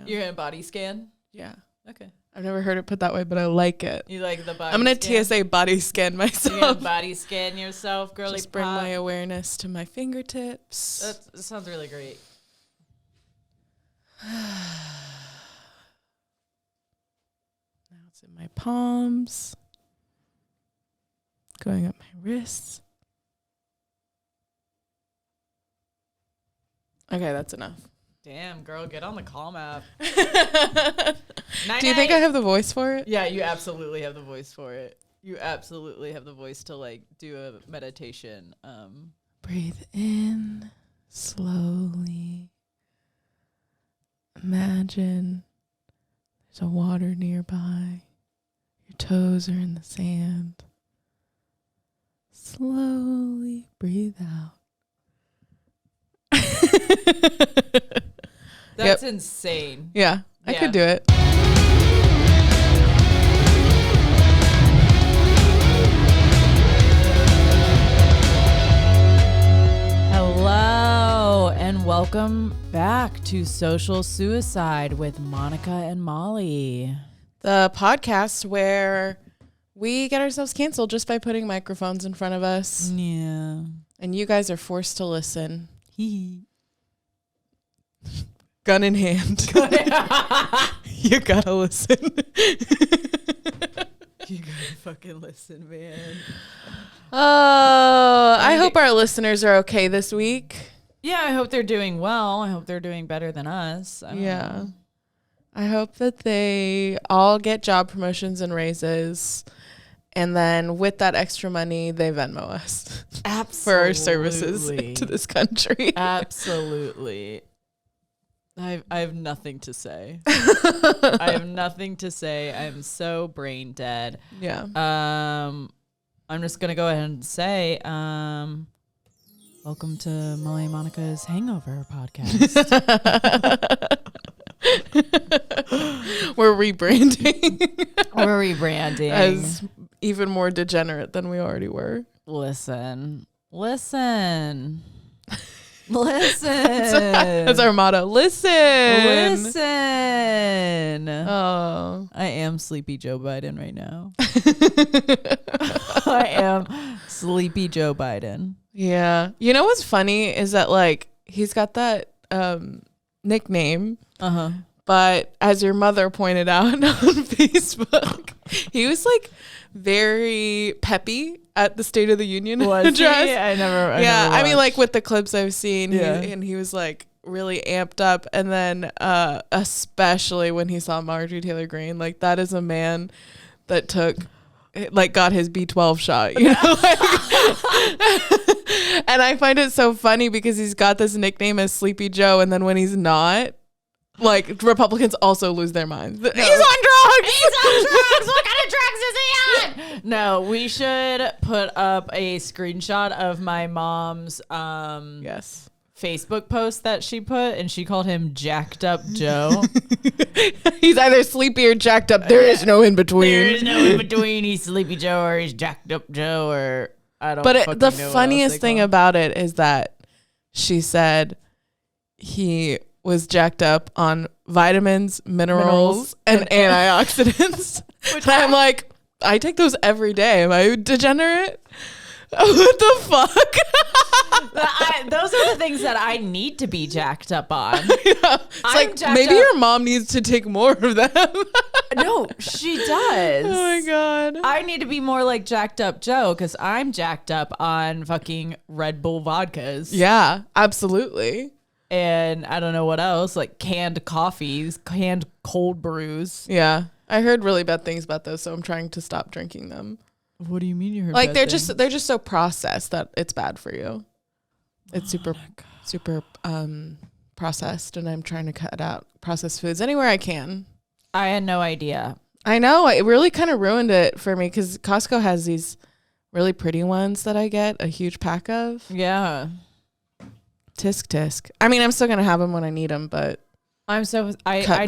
You're gonna body scan? Yeah. Okay. I've never heard it put that way, but I like it. You like the body I'm going scan? to TSA body scan myself. You're gonna body scan yourself, girly Just bring pop? my awareness to my fingertips. That sounds really great. Now it's in my palms. Going up my wrists. Okay, that's enough. Damn, girl, get on the Calm app. Do you think I have the voice for it? Yeah, you absolutely have the voice for it. You absolutely have the voice to like do a meditation. Breathe in slowly. Imagine there's a water nearby. Your toes are in the sand. Slowly breathe out. That's insane. Yeah, I could do it. Hello, and welcome back to Social Suicide with Monica and Molly. The podcast where we get ourselves canceled just by putting microphones in front of us. Yeah. And you guys are forced to listen. Hee. Gun in hand. You gotta listen. You gotta fucking listen, man. I hope our listeners are okay this week. Yeah, I hope they're doing well. I hope they're doing better than us. I don't know. I hope that they all get job promotions and raises. And then with that extra money, they Venmo us. Absolutely. For our services to this country. Absolutely. I have nothing to say. I have nothing to say. I'm so brain dead. Yeah. I'm just gonna go ahead and say, welcome to Molly and Monica's Hangover podcast. We're rebranding. We're rebranding as even more degenerate than we already were. Listen. That's our motto. Listen. Oh, I am Sleepy Joe Biden right now. I am Sleepy Joe Biden. Yeah. You know what's funny is that like he's got that nickname. Uh-huh. But as your mother pointed out on Facebook, he was like very peppy at the State of the Union address. I never I mean, like with the clips I've seen, yeah. he was like really amped up. And then especially when he saw Marjorie Taylor Greene, like that is a man that got his B12 shot, you know? And I find it so funny because he's got this nickname as Sleepy Joe, and then when he's not, like Republicans also lose their minds. No. He's on drugs. What kind of drugs is he on? No, we should put up a screenshot of my mom's yes Facebook post that she put, and she called him Jacked Up Joe. He's either sleepy or jacked up. There is no in between. There is no in between. He's Sleepy Joe or he's Jacked Up Joe, or I don't. But the funniest thing about it is that she said he was jacked up on vitamins, minerals and antioxidants. And I'm like, I take those every day. Am I degenerate? What the fuck? Those are the things that I need to be jacked up on. Yeah. It's like maybe your mom needs to take more of them. No, she does. Oh my God. I need to be more like Jacked Up Joe because I'm jacked up on fucking Red Bull vodkas. Yeah, absolutely. And I don't know what else, like canned coffees, canned cold brews. Yeah. I heard really bad things about those, so I'm trying to stop drinking them. What do you mean you heard like bad they're just so processed that it's bad for you. It's super processed, and I'm trying to cut out processed foods anywhere I can. I had no idea. I know. It really kind of ruined it for me because Costco has these really pretty ones that I get a huge pack of. Yeah. Tisk. I mean, I'm still going to have them when I need them, but I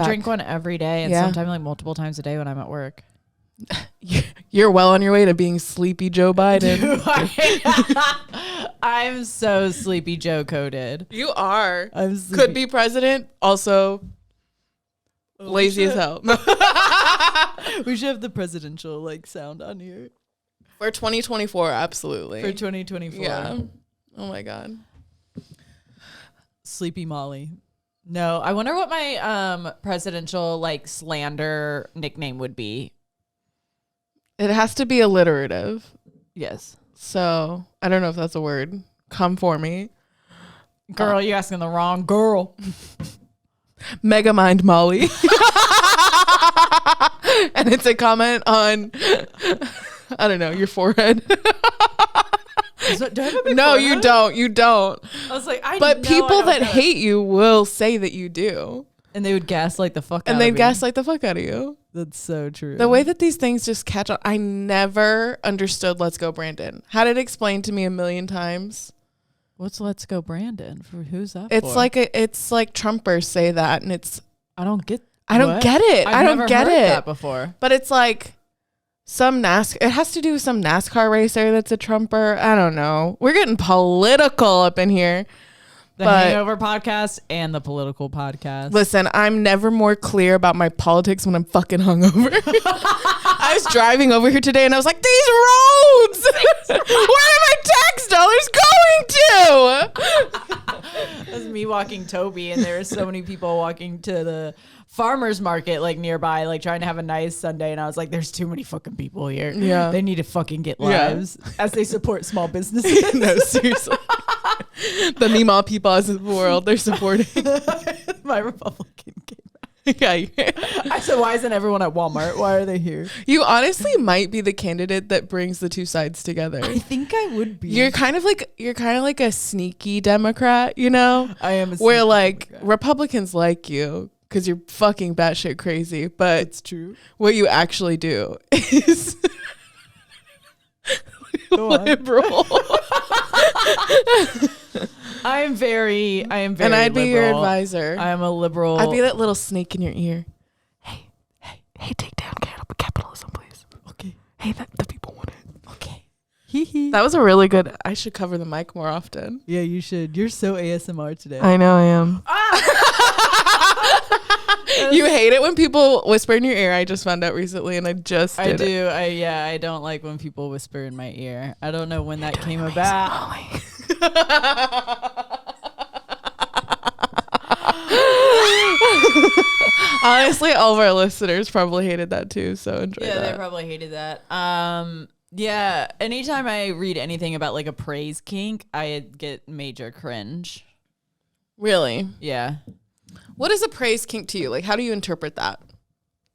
drink one every day, and sometimes like multiple times a day when I'm at work. You're well on your way to being Sleepy Joe Biden. I'm so Sleepy Joe coded. You are. I'm sleepy. Could be president. Also, lazy as hell. We should have the presidential like sound on here. For 2024, absolutely. For 2024. Yeah. Oh my God. Sleepy Molly. No, I wonder what my presidential like slander nickname would be. It has to be alliterative. Yes. So I don't know if that's a word. Come for me. Girl, you're asking the wrong girl. Megamind Molly. And it's a comment on, I don't know, your forehead. Do I have a big No, forehead? you don't. You don't. I was like, But people that hate you will say that you do. And they would gaslight the fuck out of And me. they'd gaslight the fuck out of you. That's so true. The way that these things just catch on. I never understood Let's Go Brandon. Had it explained to me a million times. What's Let's Go Brandon? For who's that It's for? it's like Trumpers say that, and it's I don't get I don't get it. I don't get heard it. that before. But it's like some it has to do with some NASCAR racer that's a Trumper. I don't know. We're getting political up in here. The Hangover podcast and the political podcast. Listen, I'm never more clear about my politics when I'm fucking hungover. I was driving over here today and I was like, these roads! Where are my tax dollars going to? That was me walking Toby, and there were so many people walking to the farmer's market like nearby, like trying to have a nice Sunday, and I was like, there's too many fucking people here. Yeah. They need to fucking get lives as they support small businesses. No, seriously. The Meemaw people of the world, they're supporting My Republican game. Yeah. I said, why isn't everyone at Walmart? Why are they here? You honestly might be the candidate that brings the two sides together. I think I would be. You're kind of like a sneaky Democrat, you know? I am a where sneaky like Democrat. Republicans like you because you're fucking batshit crazy, but It's true. what you actually do is Go on. liberal. I am very And I'd be your liberal. advisor. I am a liberal. I'd be that little snake in your ear. Hey, take down capitalism, please. Okay. Hey, the people want it. Okay. Hee hee. That was a really good. I should cover the mic more often. Yeah, you should. You're so ASMR today. I know I am. You hate it when people whisper in your ear. I just found out recently, and I just did I it. do. I don't like when people whisper in my ear. I don't know when that came about. Honestly, all of our listeners probably hated that too. So enjoy Yeah, that. they probably hated that. Yeah. Anytime I read anything about like a praise kink, I get major cringe. Really? Yeah. What is a praise kink to you? Like, how do you interpret that?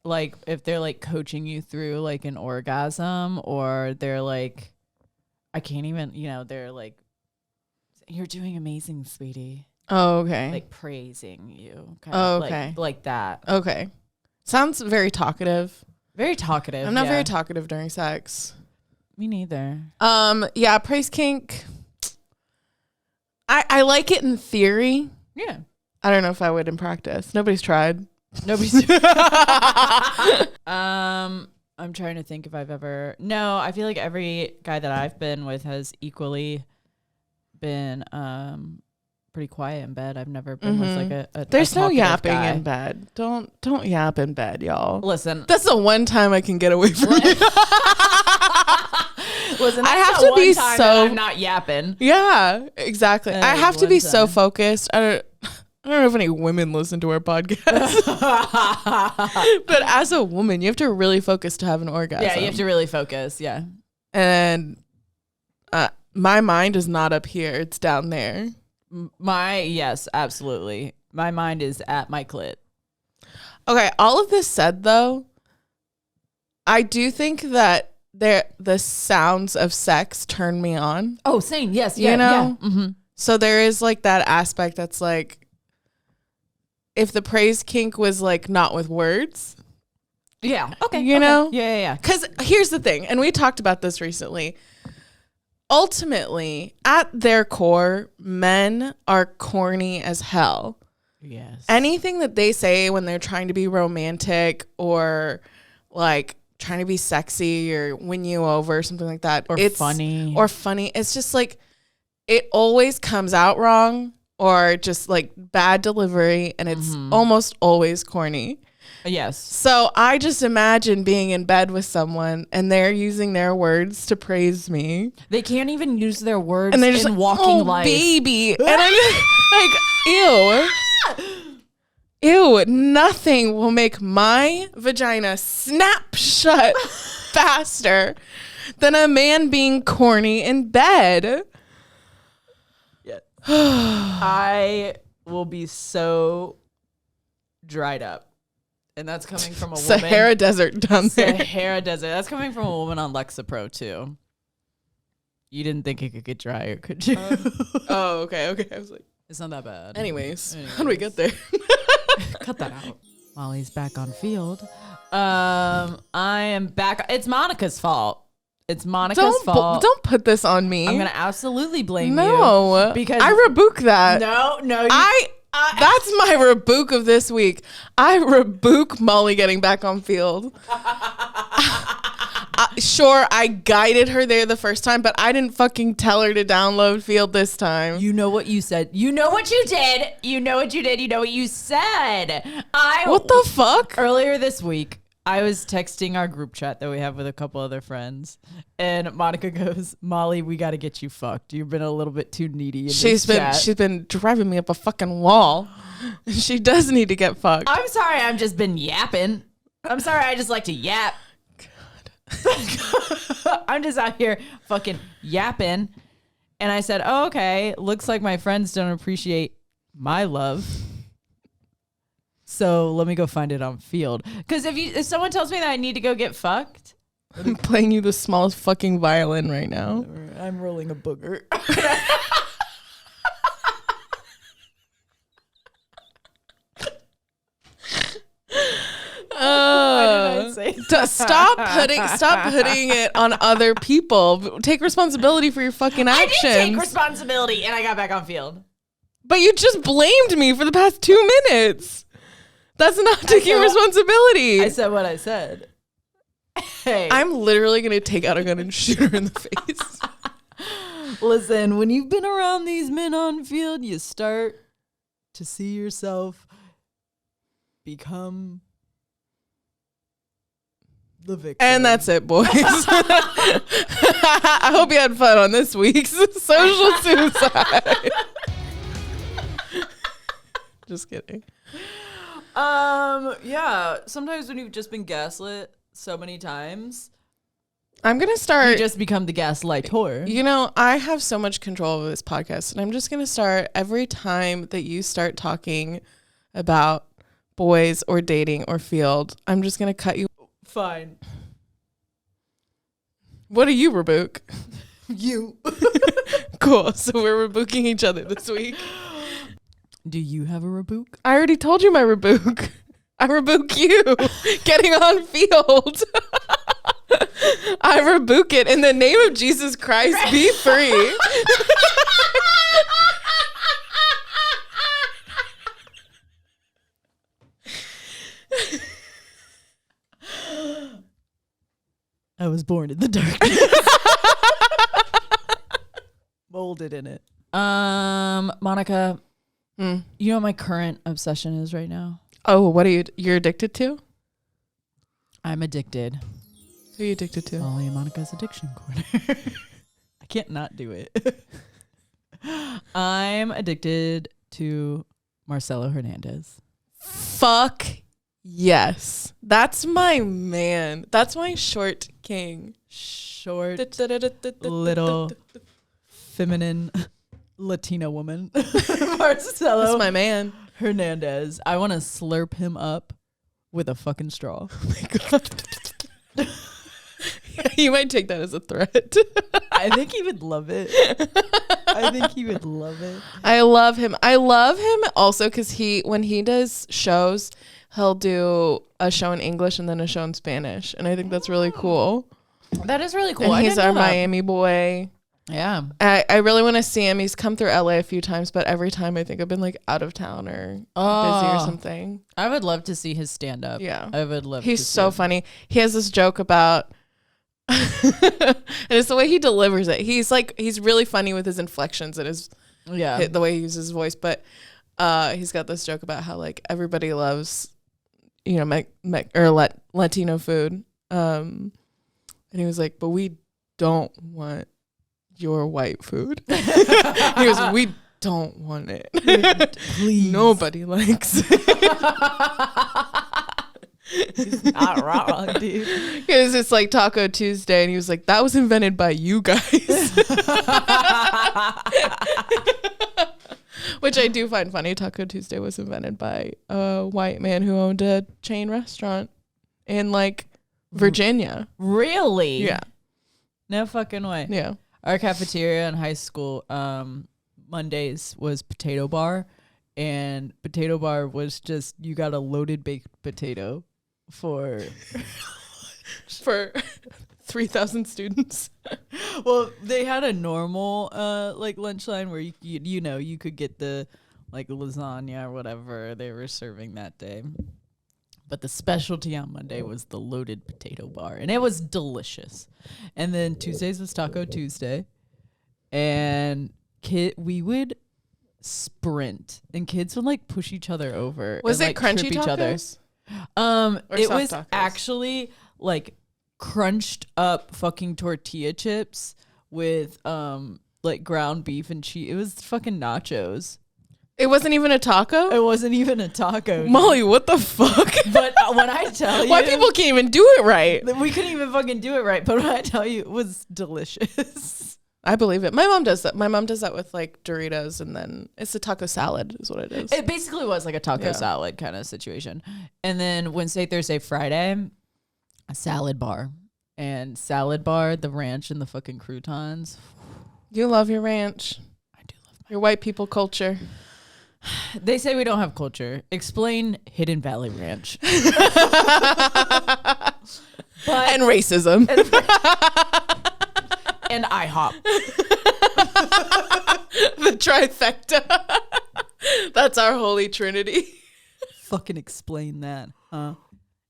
Like if they're like coaching you through like an orgasm, or they're like, I can't even, they're like, you're doing amazing, sweetie. Oh, okay. Like praising you. Okay. Like that. Okay. Sounds very talkative. Very talkative. I'm not yeah. very talkative during sex. Me neither. Yeah, praise kink. I like it in theory. Yeah. I don't know if I would in practice. Nobody's tried. Nobody's. I'm trying to think if I've ever. No, I feel like every guy that I've been with has equally been pretty quiet in bed. I've never been with like a There's no talkative yapping guy. in bed. Don't yap in bed, y'all. Listen, That's the one time I can get away from it. listen. I that's have the to be one time so- that I'm not yapping. Yeah, exactly. That I is have to one be so time. focused. I don't know if any women listen to our podcast, but as a woman, you have to really focus to have an orgasm. Yeah, you have to really focus. Yeah. And my mind is not up here; it's down there. Yes, absolutely. My mind is at my clit. Okay. All of this said, though, I do think that the sounds of sex turn me on. Oh, same. Yes. You know? Yeah. Mm-hmm. So there is like that aspect that's like, if the praise kink was like not with words, Yeah. Okay. You okay. know? Yeah. because here's the thing, and we talked about this recently. Ultimately, at their core, men are corny as hell. Yes. Anything that they say when they're trying to be romantic or like trying to be sexy or win you over, something like that, Or it's funny. It's just like it always comes out wrong or just like bad delivery, and it's almost always corny. Yes. So I just imagine being in bed with someone and they're using their words to praise me. They can't even use their words And they're just in like, walking life. Baby. And I'm like, ew, nothing will make my vagina snap shut faster than a man being corny in bed. Yeah. I will be so dried up. And that's coming from a woman. Sahara Desert down there. Sahara Desert. That's coming from a woman on Lexapro, too. You didn't think it could get drier, could you? Oh, okay. I was like, it's not that bad. Anyways, how do we get there? Cut that out. Molly's back on field. I am back. It's Monica's fault. It's Monica's fault. Don't put this on me. I'm going to absolutely blame you. No. Because I rebuke that. No. That's my rebuke of this week. I rebuke Molly getting back on field. Sure, I guided her there the first time, but I didn't fucking tell her to download field this time. You know what you said. You know what you did. You know what you did. You know what you said. What the fuck? Earlier this week, I was texting our group chat that we have with a couple other friends, and Monica goes, "Molly, we got to get you fucked. You've been a little bit too needy." She's been driving me up a fucking wall. She does need to get fucked. I'm sorry, I've just been yapping. I'm sorry, I just like to yap. God. I'm just out here fucking yapping, and I said, "Oh, okay. Looks like my friends don't appreciate my love." So let me go find it on field. Because if someone tells me that I need to go get fucked, I'm playing you the smallest fucking violin right now. I'm rolling a booger. Stop putting it on other people. Take responsibility for your fucking actions. I did take responsibility, and I got back on field. But you just blamed me for the past 2 minutes. That's not taking responsibility. I said what I said. Hey. I'm literally going to take out a gun and shoot her in the face. Listen, when you've been around these men on field, you start to see yourself become the victim. And that's it, boys. I hope you had fun on this week's social suicide. Just kidding. Yeah, sometimes when you've just been gaslit so many times, I'm going to start. You just become the gaslighter. You know, I have so much control over this podcast, and I'm just going to start every time that you start talking about boys or dating or field, I'm just going to cut you. Fine. What do you rebuke? You. Cool. So we're rebuking each other this week. Do you have a rebuke? I already told you my rebuke. I rebuke you getting on field. I rebuke it in the name of Jesus Christ. Be free. I was born in the darkness. Molded in it. Monica, you know what my current obsession is right now? Oh, what are you're addicted to? I'm addicted. Who are you addicted to? Molly and Monica's Addiction Corner. I can't not do it. I'm addicted to Marcelo Hernandez. Fuck yes. That's my man. That's my short king. Short, little, feminine Latina woman. Marcelo. That's my man. Hernandez. I want to slurp him up with a fucking straw. Oh my God. You might take that as a threat. I think he would love it. I think he would love it. I love him. I love him also because when he does shows, he'll do a show in English and then a show in Spanish. And I think that's really cool. That is really cool. And he's our Miami boy. Yeah. I really want to see him. He's come through LA a few times, but every time I think I've been like out of town or busy or something. I would love to see his stand up. Yeah. I would love He's so funny. He has this joke about and it's the way he delivers it. He's really funny with his inflections and the way he uses his voice, but he's got this joke about how like everybody loves Latino food. And he was like, but we don't want your white food. He goes, we don't want it. Please. Nobody likes it. He's not wrong, dude. Because it's like Taco Tuesday, and he was like, that was invented by you guys. Which I do find funny. Taco Tuesday was invented by a white man who owned a chain restaurant in like Virginia. Really? Yeah. No fucking way. Yeah. Our cafeteria in high school, Mondays was potato bar, and potato bar was just, you got a loaded baked potato for 3,000 students. Well, they had a normal like lunch line where you could get the like lasagna or whatever they were serving that day. But the specialty on Monday was the loaded potato bar, and it was delicious. And then Tuesdays was Taco Tuesday, and we would sprint, and kids would like push each other over. Was and, it like, crunchy trip each other. tacos? It was tacos? actually like crunched up fucking tortilla chips with like ground beef and cheese. It was fucking nachos. It wasn't even a taco? It wasn't even a taco. Molly, what the fuck? But when I tell you, why people can't even do it right? We couldn't even fucking do it right. But when I tell you, it was delicious. I believe it. My mom does that. My mom does that with like Doritos, and then it's a taco salad is what it is. It basically was like a taco salad kind of situation. And then Wednesday, Thursday, Friday, a salad bar. And salad bar, the ranch and the fucking croutons. You love your ranch. I do love your white people culture. They say we don't have culture. Explain Hidden Valley Ranch. And racism. And IHOP. The trifecta. That's our holy trinity. Fucking explain that, huh?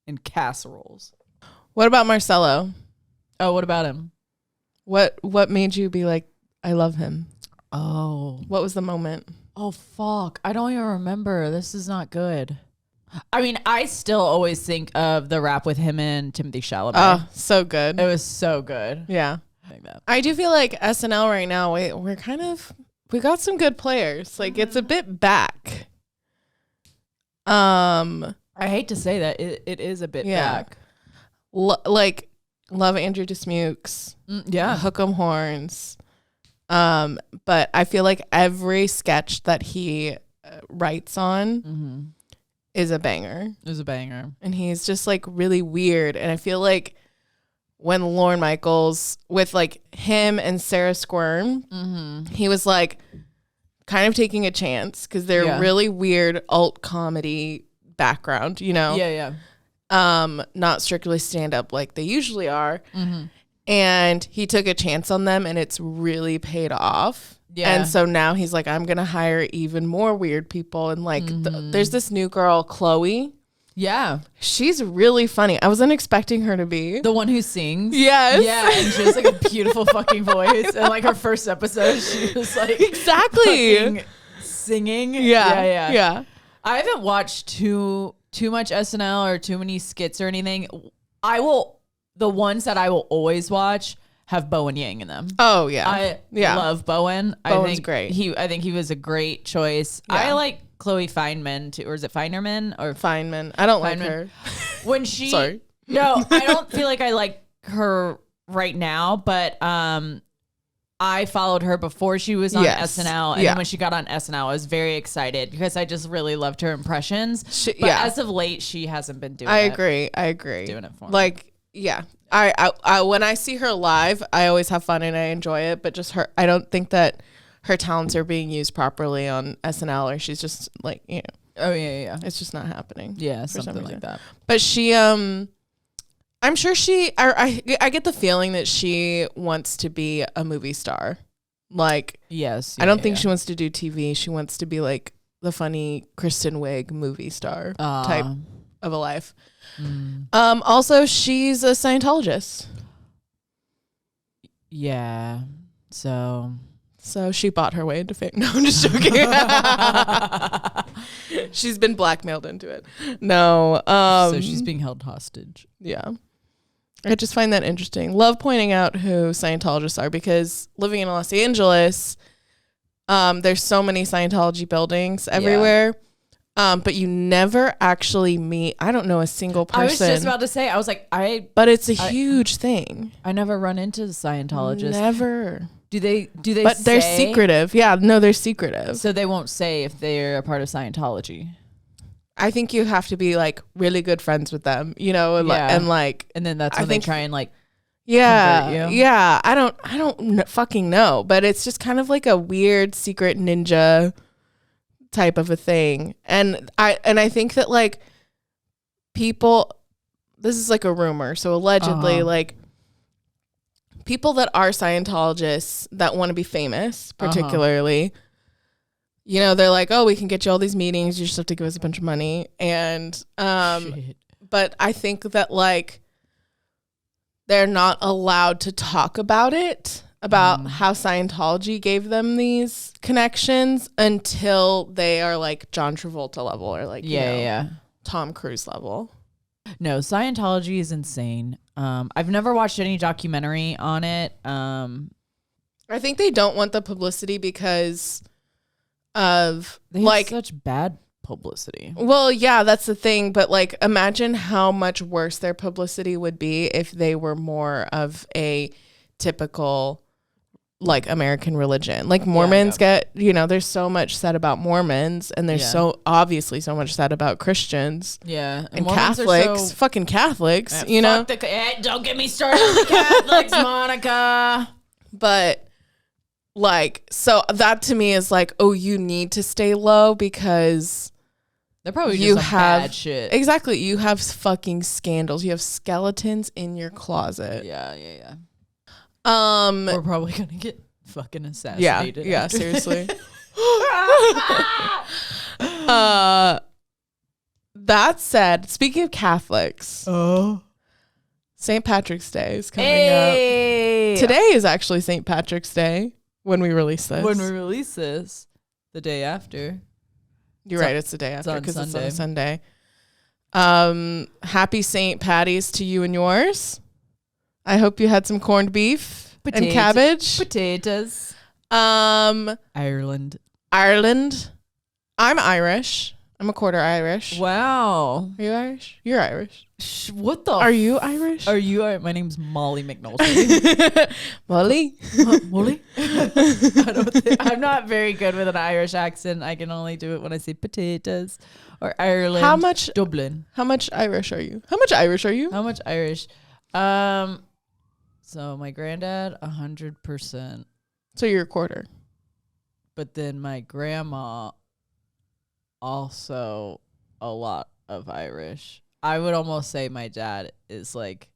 And casseroles. What about Marcelo? Oh, what about him? What made you be like, I love him? Oh. What was the moment? Oh, fuck. I don't even remember. This is not good. I mean, I still always think of the rap with him and Timothy Chalamet. Oh, so good. It was so good. Yeah. Like that. I do feel like SNL right now, we got some good players. Like, it's a bit back. I hate to say that. It is a bit back. Like, love Andrew Dismukes. Yeah. Hook 'em horns. But I feel like every sketch that he writes on is a banger. Is a banger. And he's just like really weird. And I feel like when Lorne Michaels with like him and Sarah Squirm, he was like kind of taking a chance because they're really weird alt comedy background, you know? Yeah. Not strictly stand up like they usually are. And he took a chance on them, and it's really paid off. Yeah. And so now he's like, I'm going to hire even more weird people. And like, there's this new girl, Chloe. Yeah. She's really funny. I wasn't expecting her to be. The one who sings? Yes. Yeah. And she has like a beautiful fucking voice. And like her first episode, she was like, exactly singing. Yeah. I haven't watched too much SNL or too many skits or anything. The ones that I will always watch have Bowen Yang in them. Oh yeah. I love Bowen. Bowen's great. I think he was a great choice. Yeah. I like Chloe Feynman too, or is it Feinerman or Feynman? I don't like her. When she Sorry. No, I don't feel like I like her right now, but I followed her before she was on SNL, and then when she got on SNL, I was very excited because I just really loved her impressions. But as of late, she hasn't been doing. I agree. Doing it for me. Yeah, I when I see her live, I always have fun and I enjoy it. But just her, I don't think that her talents are being used properly on SNL, or she's just like, you know. Oh yeah. It's just not happening. Yeah, something like that. But she, I'm sure I get the feeling that she wants to be a movie star. Like, yes, I don't think she wants to do TV. She wants to be like the funny Kristen Wiig movie star type of a life. Also, she's a Scientologist. Yeah. So she bought her way into fame. No, I'm just joking. She's been blackmailed into it. No. So she's being held hostage. Yeah. I just find that interesting. Love pointing out who Scientologists are because living in Los Angeles, there's so many Scientology buildings everywhere. But you never actually meet, I don't know a single person. I was just about to say, I was like, but it's a huge thing. I never run into Scientologists. Never. Do they But they're secretive. Yeah, no, they're secretive. So they won't say if they're a part of Scientology. I think you have to be like really good friends with them, you know, and and then that's when they try and like convert you. Yeah, I don't fucking know, but it's just kind of like a weird secret ninja type of a thing. And I think that like people, this is like a rumor, so allegedly like people that are Scientologists that want to be famous, particularly, you know, they're like, oh, we can get you all these meetings. You just have to give us a bunch of money. And, but I think that like, they're not allowed to talk about it, about how Scientology gave them these connections until they are like John Travolta level or like, you know, Tom Cruise level. No, Scientology is insane. I've never watched any documentary on it. I think they don't want the publicity because of they like have such bad publicity. Well, yeah, that's the thing. But like, imagine how much worse their publicity would be if they were more of a typical like American religion. Like Mormons get, you know, there's so much said about Mormons and there's so obviously so much said about Christians. Yeah. And Catholics, fucking Catholics, you know. Don't get me started on the Catholics, Monica. But like, so that to me is like, oh, you need to stay low because they're probably just some bad shit. Exactly. You have fucking scandals. You have skeletons in your closet. Yeah. We're probably gonna get fucking assassinated. Yeah, seriously. That said, speaking of Catholics, St. Patrick's Day is coming up. Today is actually St. Patrick's Day when we release this. The day after. You're right, it's the day after because it's on a Sunday. Happy St. Paddy's to you and yours. I hope you had some corned beef and cabbage. Potatoes. Ireland. I'm Irish. I'm a quarter Irish. Wow. Are you Irish? You're Irish. What the? Are you Irish? Are you? My name's Molly McNulty. Molly? Molly? I'm not very good with an Irish accent. I can only do it when I say potatoes or Ireland. How much? Dublin. How much Irish are you? How much Irish? So my granddad, 100%. So you're a quarter. But then my grandma, also a lot of Irish. I would almost say my dad is like...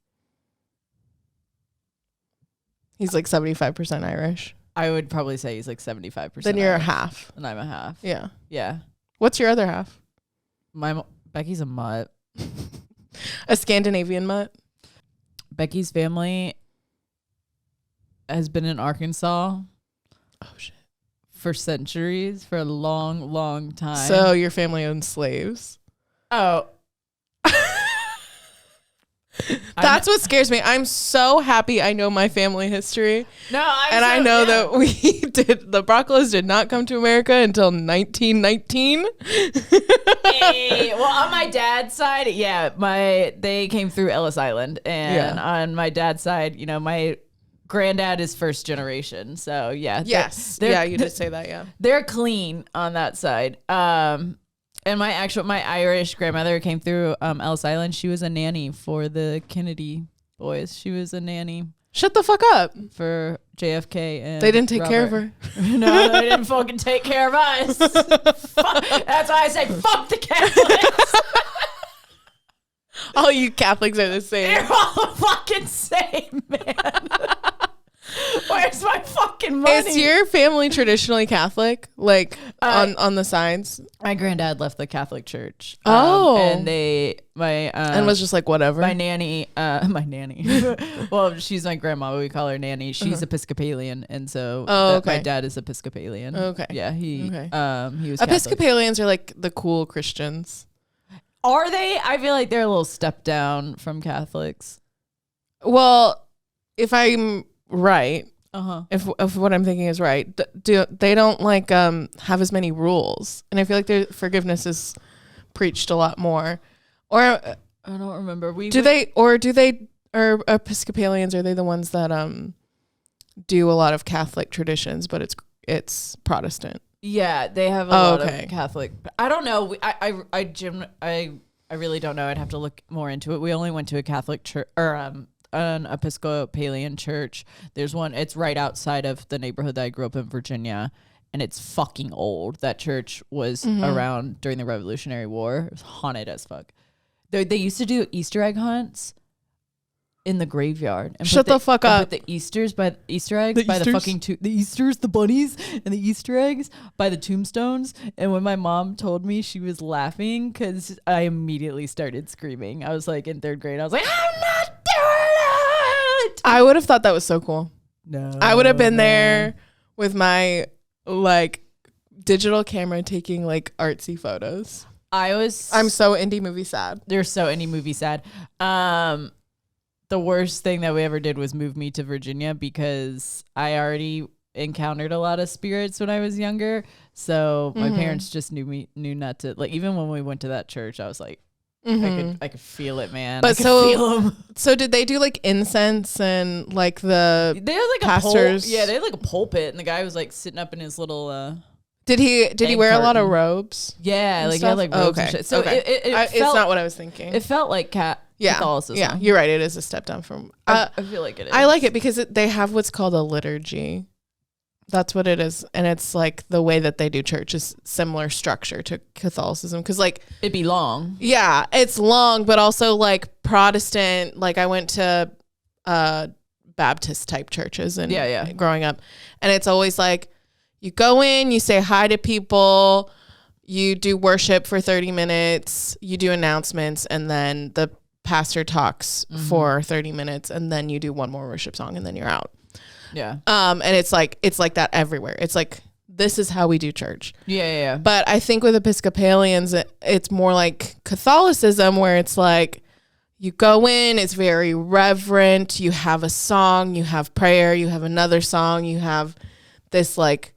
He's like 75% Irish. I would probably say he's like 75%. Then you're Irish, a half. and I'm a half. Yeah. Yeah. What's your other half? Becky's a mutt. A Scandinavian mutt? Becky's family has been in Arkansas. Oh, shit. For centuries, for a long, long time. So your family owned slaves? Oh. That's what scares me. I'm so happy I know my family history. I know that the Broccolos did not come to America until 1919. Hey, well, on my dad's side, they came through Ellis Island. And on my dad's side, you know, my granddad is first generation. So, yeah. Yes. You did say that, yeah. They're clean on that side. And my Irish grandmother came through Ellis Island. She was a nanny for the Kennedy boys. She was a nanny. Shut the fuck up. For JFK and they didn't take care of her. No, they didn't fucking take care of us. That's why I say fuck the Catholics. All you Catholics are the same. They're all the fucking same, man. Where's my fucking fucking money. Is your family traditionally Catholic? Like on the sides? My granddad left the Catholic Church. And and was just like whatever. My nanny. Well, she's my grandma. We call her nanny. She's Episcopalian, and so my dad is Episcopalian. Okay. Yeah, he was Episcopalians are like the cool Christians. Are they? I feel like they're a little step down from Catholics. Well, if I'm right, if what I'm thinking is right, they don't like have as many rules, and I feel like their forgiveness is preached a lot more. Or I don't remember. Are Episcopalians, are they the ones that do a lot of Catholic traditions, but it's Protestant? Yeah, they have a lot of Catholic. I don't know. I really don't know. I'd have to look more into it. We only went to a Catholic church or an Episcopalian church. There's one. It's right outside of the neighborhood that I grew up in, Virginia, and it's fucking old. That church was around during the Revolutionary War. It was haunted as fuck. They used to do Easter egg hunts in the graveyard. And Shut the fuck up. Put the Easter eggs by the fucking the Easters, the bunnies and the Easter eggs by the tombstones. And when my mom told me, she was laughing because I immediately started screaming. I was like in 3rd grade. I was like, I'm not doing it. I would have thought that was so cool. No, I would have been there with my like digital camera taking like artsy photos. I'm so indie movie sad. They're so indie movie sad. The worst thing that we ever did was move me to Virginia because I already encountered a lot of spirits when I was younger. So my parents just knew not to, like, even when we went to that church, I was like, I could feel it, man. But so did they do like incense and like they had like pastors? They had like a pulpit, and the guy was like sitting up in his little Did he wear a lot of robes? Yeah, like he had like robes and shit. So it's not what I was thinking. It felt like Catholicism. Yeah, you're right. It is a step down from. I feel like it is. I like it because they have what's called a liturgy. That's what it is, and it's like the way that they do church is similar structure to Catholicism because like it'd be long. Yeah, it's long, but also like Protestant. Like I went to Baptist type churches and growing up, and it's always like you go in, you say hi to people, you do worship for 30 minutes, you do announcements, and then the pastor talks for 30 minutes, and then you do one more worship song, and then you're out. Yeah. And it's like that everywhere. It's like this is how we do church. Yeah. But I think with Episcopalians, it's more like Catholicism, where it's like you go in, it's very reverent. You have a song, you have prayer, you have another song, you have this like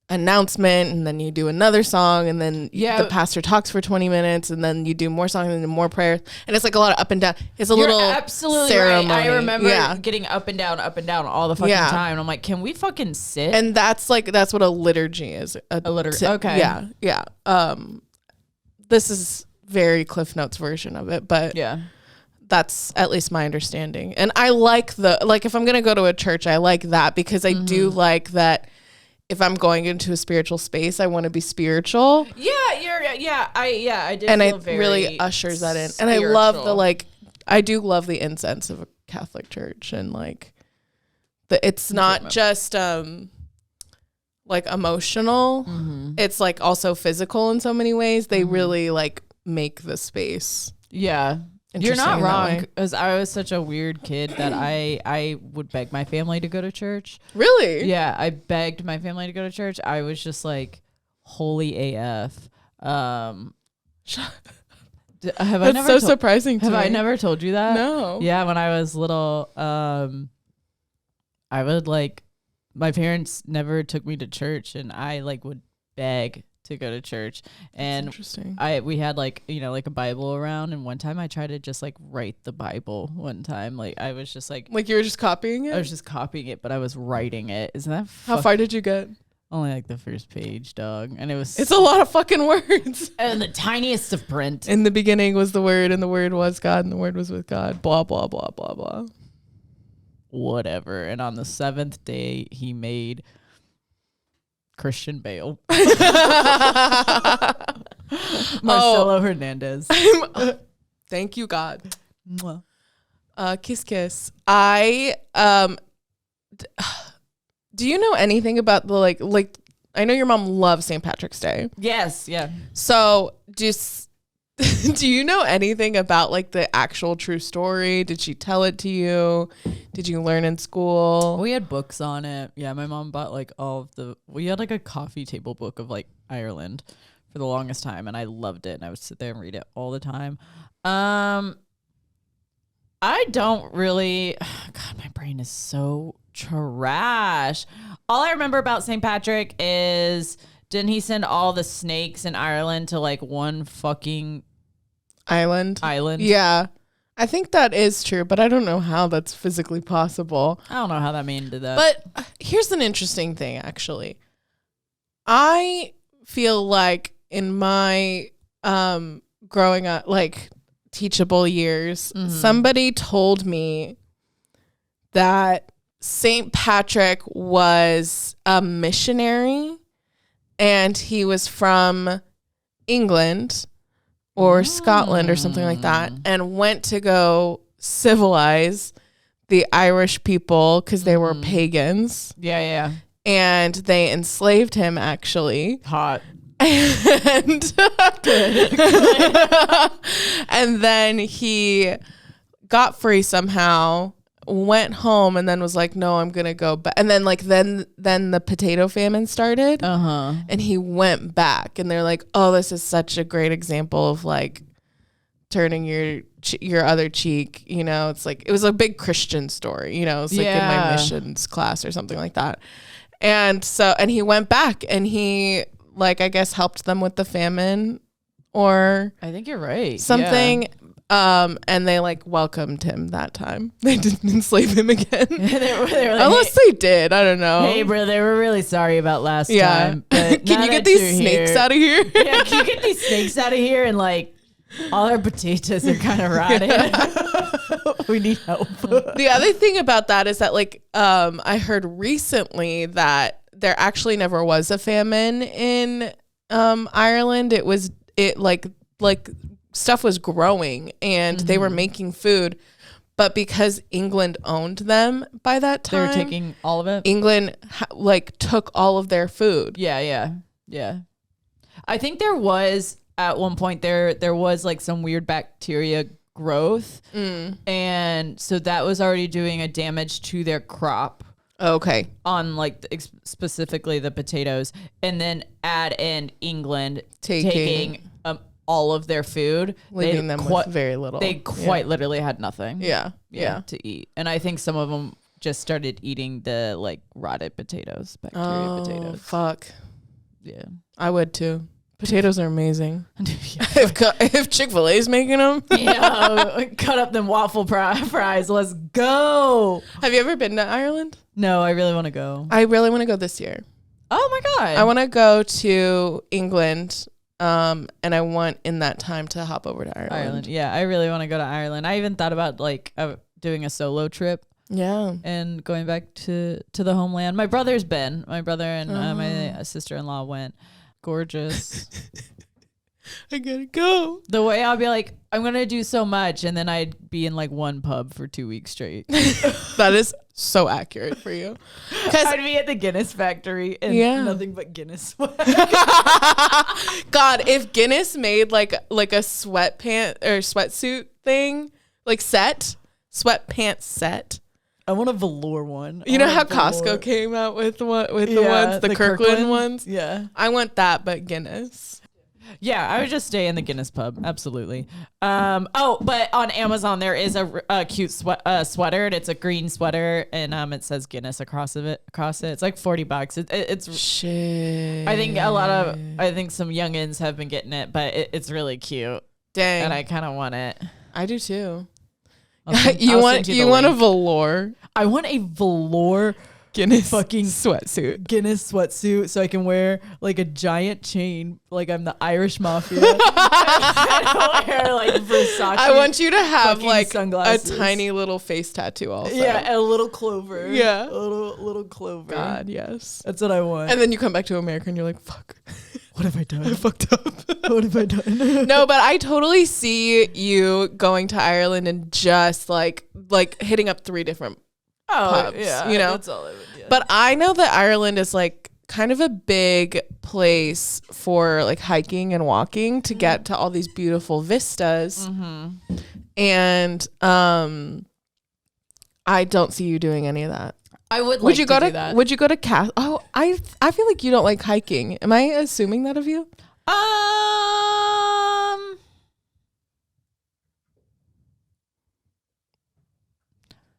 announcement, and then you do another song, and then the pastor talks for 20 minutes, and then you do more songs and then more prayers, and it's like a lot of up and down. It's a little absolutely ceremony. Right. I remember getting up and down all the fucking time, and I'm like, can we fucking sit? And that's what a liturgy is. A liturgy. Okay. Yeah. This is very Cliff Notes version of it, but that's at least my understanding. And I like if I'm gonna go to a church, I like that because I do like that. If I'm going into a spiritual space, I want to be spiritual. I did. And feel it very really ushers that in. Spiritual. And I love I do love the incense of a Catholic church, and like it's not just like emotional. It's like also physical in so many ways. They really like make the space. Yeah. You're not wrong, because I was such a weird kid that I would beg my family to go to church. Really? Yeah, I begged my family to go to church. I was just like, holy AF. That's so surprising to me. Have I never told you that? No. Yeah, when I was little, I would like, my parents never took me to church, and I like would beg to go to church. And interesting. We had like, like a Bible around, and one time I tried to just like write the Bible one time. Like I was just like you were just copying it? I was just copying it, but I was writing it. Isn't that how far did you get? Only like the first page, dog. And it's a lot of fucking words. And the tiniest of print. In the beginning was the Word, and the Word was God, and the Word was with God. Blah, blah, blah, blah, blah. Whatever. And on the 7th day, he made Christian Bale. Marcelo Hernandez. Thank you, God. Mwah. Kiss kiss. Do you know anything about the like I know your mom loves St. Patrick's Day. Yes, yeah. So just do you know anything about like the actual true story? Did she tell it to you? Did you learn in school? We had books on it. Yeah, my mom bought like we had like a coffee table book of like Ireland for the longest time, and I loved it, and I would sit there and read it all the time. I don't really, God, my brain is so trash. All I remember about St. Patrick is, didn't he send all the snakes in Ireland to like one fucking island? Yeah. I think that is true, but I don't know how that's physically possible. I don't know how that made into that. But here's an interesting thing, actually. I feel like in my growing up, like teachable years, somebody told me that St. Patrick was a missionary and he was from England or Scotland or something like that, and went to go civilize the Irish people because they were pagans. Yeah. And they enslaved him, actually. Hot. And and then he got free somehow, went home, and then was like, no, I'm gonna go back. And then then the potato famine started, and he went back, and they're like, oh, this is such a great example of like turning your other cheek, you know. It's like, it was a big Christian story, you know. It's like in my missions class or something like that. And so, and he went back, and he, like, I guess helped them with the famine, or I think you're right. Something. Yeah. And they like welcomed him that time. They didn't enslave him again. they were like, unless they did. I don't know. Hey, bro, they were really sorry about last time. But can you get these snakes out of here? Yeah, can you get these snakes out of here? And like, all our potatoes are kind of rotting. We need help. The other thing about that is that like, I heard recently that there actually never was a famine in Ireland. It like stuff was growing and they were making food, but because England owned them by that time, they were taking all of it. England took all of their food. Yeah. I think there was at one point there was like some weird bacteria growth, and so that was already doing a damage to their crop. Okay. On like specifically the potatoes, and then add in England taking all of their food, leaving them with very little. They quite literally had nothing. Yeah. To eat, and I think some of them just started eating the like rotted potatoes, bacteria potatoes. Fuck. Yeah, I would too. Potatoes are amazing. If Chick-fil-A's making them. Yeah, cut up them waffle fries. Let's go. Have you ever been to Ireland? No, I really want to go. I really want to go this year. Oh my God. I want to go to England, and I want in that time to hop over to Ireland. Yeah, I really want to go to Ireland. I even thought about like doing a solo trip. Yeah. And going back to the homeland. My brother's been. My brother and my sister-in-law went. Gorgeous. I gotta go. The way I'll be like, I'm gonna do so much, and then I'd be in like one pub for 2 weeks straight. That is so accurate for you. Because I'd be at the Guinness factory and nothing but Guinness. God, if Guinness made like a sweatpant or sweatsuit thing, like sweatpants set. I want a velour one. You know how Costco came out with the ones, the Kirkland ones? Yeah. I want that, but Guinness. Yeah, I would just stay in the Guinness pub. Absolutely. But on Amazon there is a cute sweater. It's a green sweater, and it says Guinness across it. It's like $40. It's shit. I think some youngins have been getting it, but it's really cute. Dang. And I kind of want it. I do too. You want a velour? I want a velour Guinness fucking sweatsuit. Guinness sweatsuit, so I can wear like a giant chain, like I'm the Irish mafia. I wear like Versace. I want you to have like sunglasses. A tiny little face tattoo also. Yeah, and a little clover. Yeah, a little clover. God, yes, that's what I want. And then you come back to America and you're like, fuck. What have I done? I fucked up. What have I done? No, but I totally see you going to Ireland and just like hitting up 3 different pubs, you know? That's all I would, yeah. But I know that Ireland is like kind of a big place for like hiking and walking to get to all these beautiful vistas. And I don't see you doing any of that. I would Would you go do to that. Would you go to Oh, I feel like you don't like hiking. Am I assuming that of you?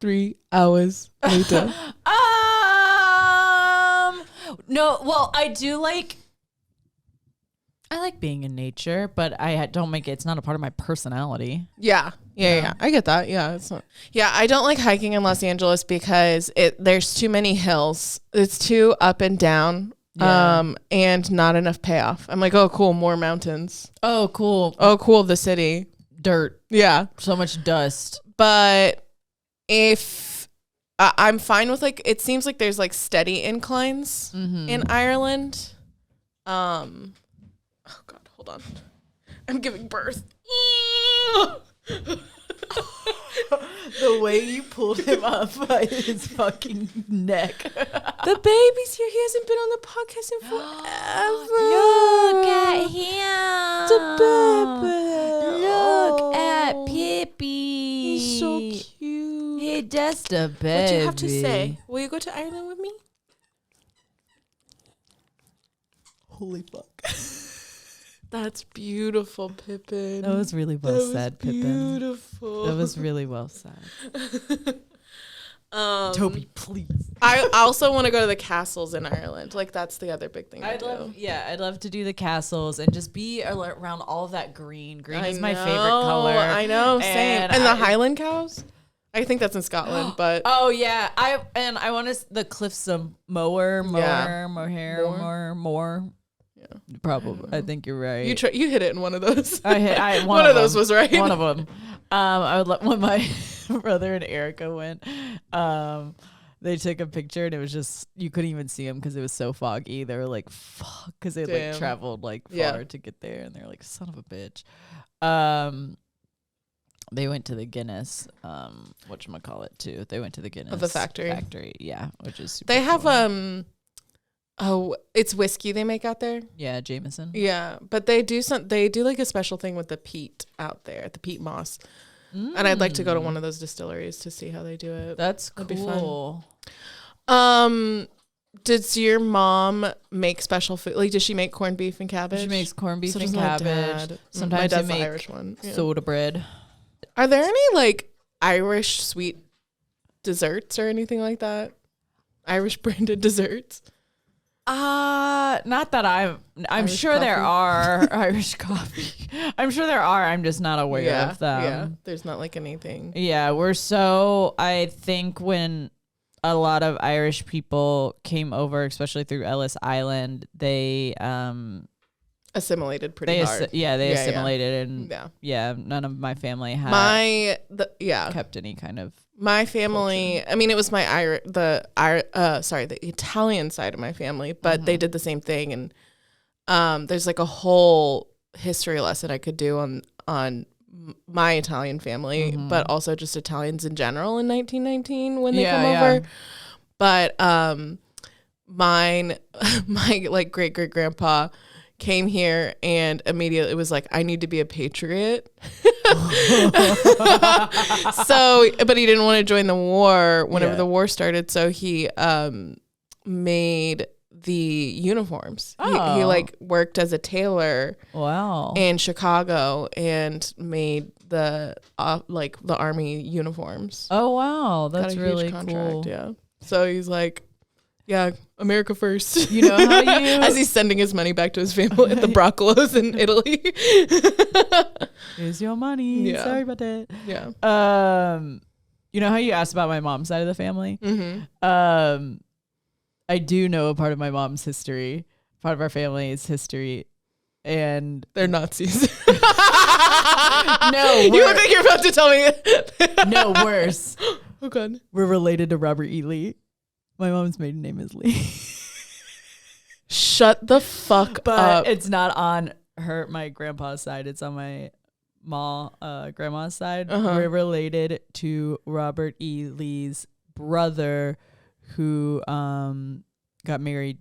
3 hours later. No, well, I like being in nature, but I don't make it. It's not a part of my personality. Yeah. I get that. Yeah, it's not. Yeah, I don't like hiking in Los Angeles because there's too many hills. It's too up and down. And not enough payoff. I'm like, oh, cool, more mountains. Oh, cool. Oh, cool, the city. Dirt. Yeah. So much dust. But if I'm fine with like, it seems like there's like steady inclines in Ireland. Oh God, hold on. I'm giving birth. The way you pulled him up by his fucking neck. The baby's here. He hasn't been on the podcast in forever. Look at him. The baby. Look at Pippi. He's so cute. Hey, just a baby. What do you have to say? Will you go to Ireland with me? Holy fuck. That's beautiful, Pippin. That was really well said, Pippin. Beautiful. That was really well said. Toby, please. I also want to go to the castles in Ireland. Like that's the other big thing. I'd love to do the castles and just be around all of that green. Green is my favorite color. color. I know, same. And the Highland cows. I think that's in Scotland, but oh yeah, I want to the Cliffs of Moher. Yeah, probably. I think you're right. You hit it in one of those. One of those was right. One of them. I would when my brother and Erica went. They took a picture and it was just you couldn't even see them because it was so foggy. They were like, "Fuck," because they like traveled like far to get there, and they're like, "Son of a bitch." They went to the Guinness, whatchamacallit too. They went to the Guinness the factory. Yeah, which is super they have cool. It's whiskey they make out there. Yeah, Jameson. Yeah, but they do like a special thing with the peat out there, the peat moss. And I'd like to go to one of those distilleries to see how they do it. That's cool. That'd be fun. Does your mom make special food? Like, does she make corned beef and cabbage? She makes corned beef and my cabbage. dad. Sometimes my dad's they make the Irish one. Yeah. soda bread. Are there any like Irish sweet desserts or anything like that? Irish branded desserts? Not that I'm Irish sure coffee. there are Irish coffee. I'm sure there are. I'm just not aware of them. Yeah, there's not like anything. Yeah, I think when a lot of Irish people came over, especially through Ellis Island, they assimilated pretty hard. They assimilated and none of my family had kept any kind of my family culture. I mean, it was my the Italian side of my family, but they did the same thing. And there's like a whole history lesson I could do on my Italian family, but also just Italians in general in 1919 when they come over. But my like great grandpa came here and immediately it was like, I need to be a patriot. So, but he didn't want to join the war whenever the war started. So he made the uniforms. Oh. He like worked as a tailor in Chicago and made the the army uniforms. Oh, wow. That's Got a really huge contract, cool. yeah. So he's like, yeah, America first. You know how you... As he's sending his money back to his family at the Broccolos in Italy. Here's your money. Yeah. Sorry about that. Yeah. You know how you asked about my mom's side of the family? Mm-hmm. I do know a part of my mom's history. Part of our family's history. And... They're Nazis. No, you think you're about to tell me. No, worse. Oh, God. We're related to Robert E. Lee. My mom's maiden name is Lee. Shut the fuck up. But it's not on my grandpa's side. It's on my grandma's side. We're related to Robert E. Lee's brother who got married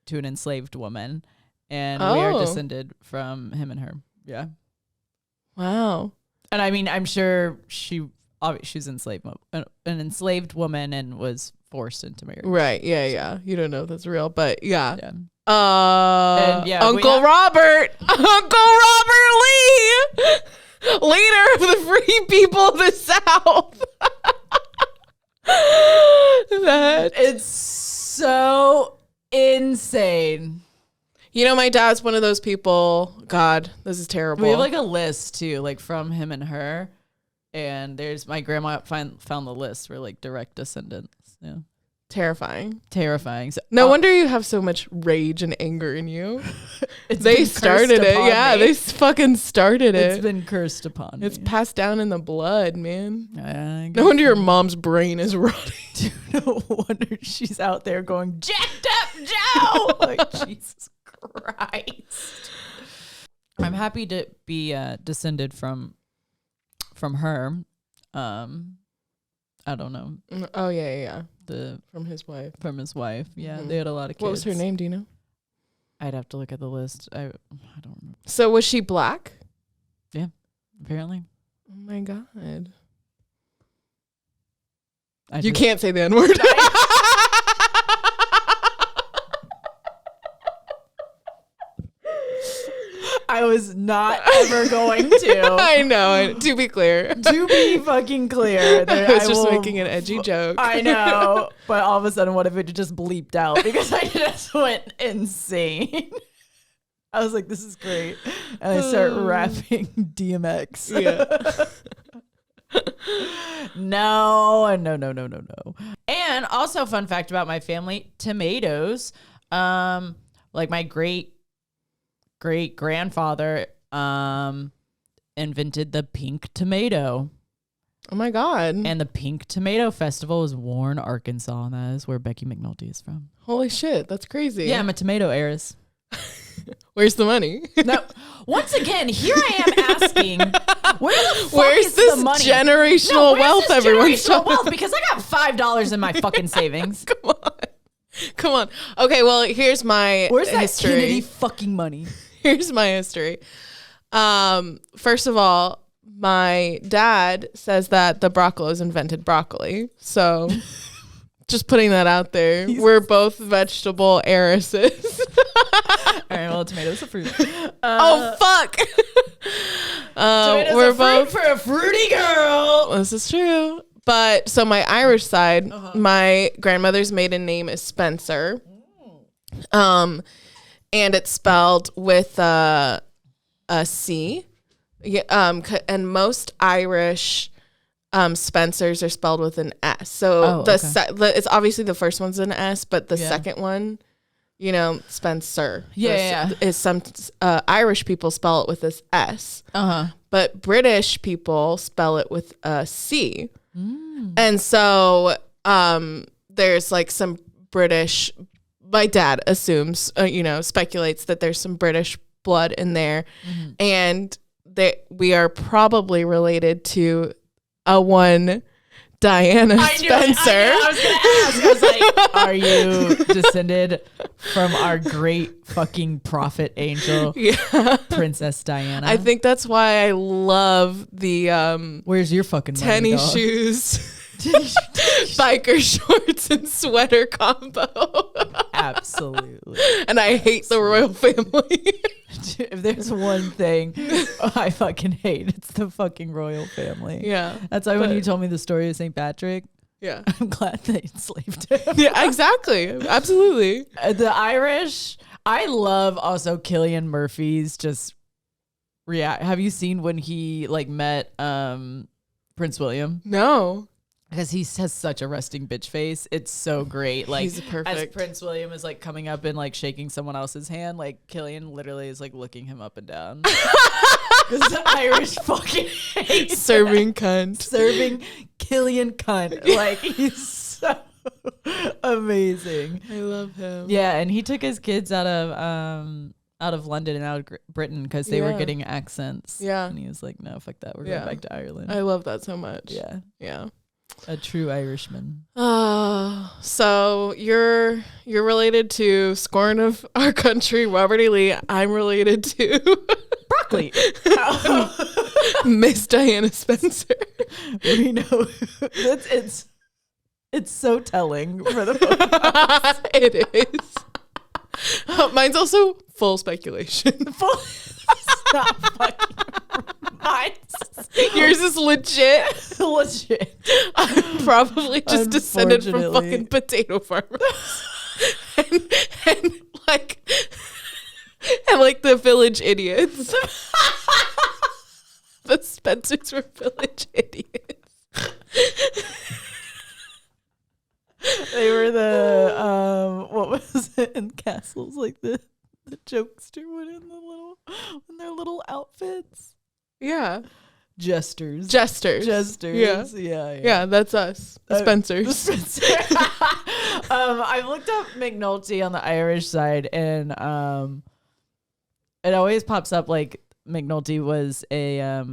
to an enslaved woman, and we are descended from him and her. Yeah. Wow. And I mean, I'm sure she's enslaved, an enslaved woman, and was forced into marriage. Right. Yeah. Yeah. You don't know if that's real, but yeah. Yeah. Uncle Robert Lee, leader of the free people of the South. It's so insane. You know, my dad's one of those people. God, this is terrible. We have like a list too, like from him and her, and there's my grandma found the list. We're like direct descendants. Yeah. Terrifying. So, no wonder you have so much rage and anger in you. They started it. Yeah, they fucking started it. It's been cursed upon me. It's passed down in the blood, man. No wonder your mom's brain is rotting. Dude, no wonder she's out there going, jacked up Joe! Like, Jesus Christ. I'm happy to be descended from her. I don't know. Oh, yeah. From his wife. Yeah, Mm-hmm. they had a lot of kids. What was her name? Do you know? I'd have to look at the list. I don't remember. So was she black? Yeah, apparently. Oh my God. You can't say the N-word. I was not ever going to. I know. To be clear. To be fucking clear. I was just making an edgy joke. I know. But all of a sudden, what if it just bleeped out? Because I just went insane. I was like, this is great. And I start rapping DMX. Yeah. No. And also, fun fact about my family, tomatoes. Like my great grandfather invented the pink tomato. Oh my God. And the Pink Tomato Festival is Warren, Arkansas, and that is where Becky McNulty is from. Holy shit, that's crazy. Yeah, I'm a tomato heiress. Where's the money? Now, once again, here I am asking, where's this the money? Generational wealth everyone's talking wealth? Because I got $5 in my fucking savings. Come on. Okay, well, here's my Where's that history. Kennedy fucking money? Here's my history. First of all, my dad says that the Broccolos invented broccoli. So just putting that out there. We're both vegetable heiresses. All right, well, tomatoes are fruit. Oh, fuck. We're both for a fruity girl. This is true. But so my Irish side, my grandmother's maiden name is Spencer. And it's spelled with a C. Yeah, and most Irish Spencers are spelled with an S. So it's obviously the first one's an S, but the second one, Spencer. Is some Irish people spell it with this S. But British people spell it with a C. And so there's like some British, my dad assumes, speculates that there's some British blood in there. And that we are probably related to a one Diana Spencer. I was going to ask. I was like, are you descended from our great fucking prophet angel, Princess Diana? I think that's why I love the where's your fucking money, tennis dog? shoes, biker shorts, and sweater combo. Absolutely. And I hate the royal family. If there's one thing I fucking hate, it's the fucking royal family. Yeah. That's why when you told me the story of St. Patrick, I'm glad they enslaved him. Yeah, exactly. Absolutely. The Irish, I love also Cillian Murphy's just react. Have you seen when he met Prince William? No. Because he has such a resting bitch face. It's so great. Like, he's perfect. As Prince William is coming up and shaking someone else's hand, Cillian literally is looking him up and down. Because the Irish fucking hate serving cunt. Serving Cillian cunt. He's so amazing. I love him. Yeah, and he took his kids out of London and out of Britain because they were getting accents. Yeah. And he was like, no, fuck that. We're going back to Ireland. I love that so much. Yeah. Yeah. A true Irishman. So you're related to Scorn of Our Country, Robert E. Lee. I'm related to Broccoli. Miss Diana Spencer. We know it's so telling for the podcast. It is. Mine's also full speculation. Stop fucking. Yours is legit. Legit. I'm probably just descended from fucking potato farmers. and like the village idiots. The Spencers were village idiots. They were the what was it in Castles, like the jokester one in their little outfits. Yeah. Jesters. Yeah, that's us. The Spencers. I looked up McNulty on the Irish side, and it always pops up like McNulty was a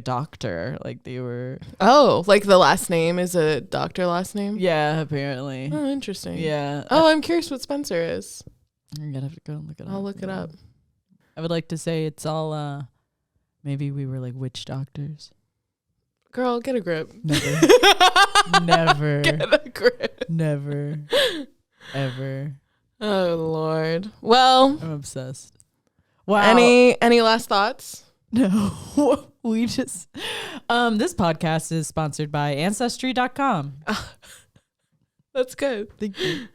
doctor. Like they were. Oh, like the last name is a doctor last name? Yeah, apparently. Oh, interesting. Yeah. Oh, I'm curious what Spencer is. You're gonna have to go and look it up. I'll look it up. I would like to say it's all maybe we were like witch doctors. Girl, get a grip. Never. Never. Get a grip. Never. Ever. Oh Lord. Well, I'm obsessed. Wow. Any last thoughts? No. We just this podcast is sponsored by Ancestry.com. That's good. Thank you.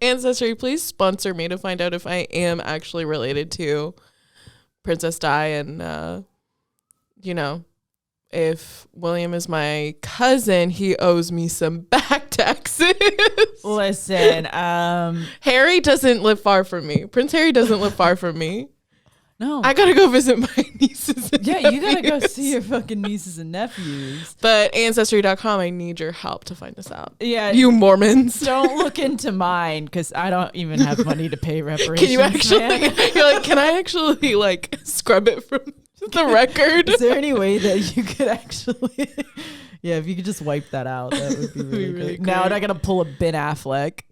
Ancestry, please sponsor me to find out if I am actually related to Princess Di, and if William is my cousin, he owes me some back taxes. Listen, Harry doesn't live far from me. Prince Harry doesn't live far from me. No. I gotta go visit my nieces and nephews. You gotta go see your fucking nieces and nephews. But Ancestry.com, I need your help to find this out. Yeah. You Mormons. Don't look into mine, because I don't even have money to pay reparations. Can you actually, man. you're like, can I actually like scrub it from the record? Is there any way that you could actually... Yeah, if you could just wipe that out, that would be really good. Now I gotta pull a Ben Affleck.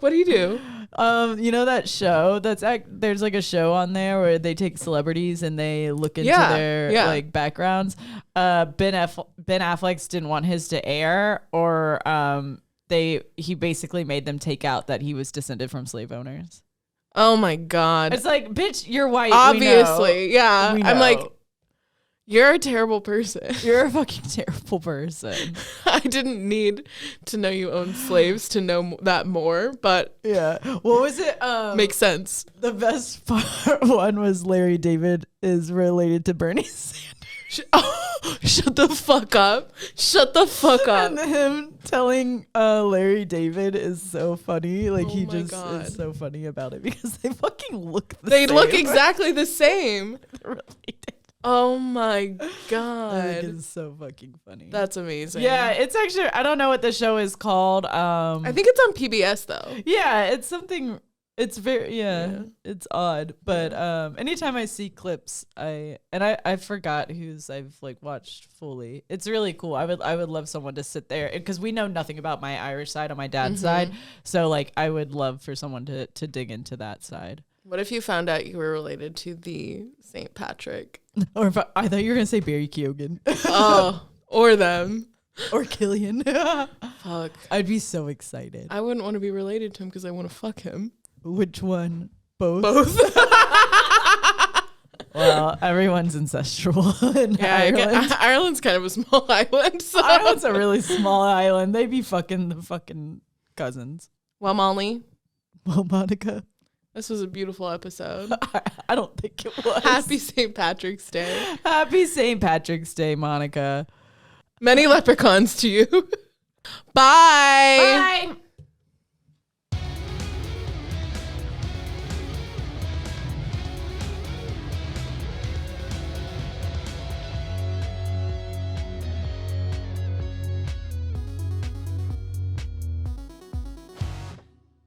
What do you do? You know that show there's like a show on there where they take celebrities and they look into their like backgrounds. Ben Affleck's didn't want his to air, or he basically made them take out that he was descended from slave owners. Oh my God. It's like, bitch, you're white. Obviously. Yeah. We I'm like, know. you're a terrible person. You're a fucking terrible person. I didn't need to know you owned slaves to know that more, but yeah. What was it? Makes sense. The best part one was Larry David is related to Bernie Sanders. Shut the fuck up. Shut the fuck up. And him telling Larry David is so funny. Like, he just is so funny about it because they fucking look the same. They look exactly the same. They really did. Oh my God. I think it's so fucking funny. That's amazing. Yeah, it's actually, I don't know what the show is called. I think it's on PBS though. Yeah, it's something, it's very, it's odd. But anytime I see clips, I forgot whose I've like watched fully. It's really cool. I would love someone to sit there, because we know nothing about my Irish side on my dad's side. So like I would love for someone to dig into that side. What if you found out you were related to the St. Patrick? Or if I thought you were gonna say Barry Keoghan. Oh, or them. Or Killian. Fuck. I'd be so excited. I wouldn't want to be related to him because I want to fuck him. Which one? Both? Both. Well, everyone's ancestral in Ireland. Ireland's kind of a small island. So. Ireland's a really small island. They be fucking the fucking cousins. Well, Molly. Well, Monica. This was a beautiful episode. I don't think it was. Happy St. Patrick's Day. Happy St. Patrick's Day, Monica. Many leprechauns to you. Bye. Bye.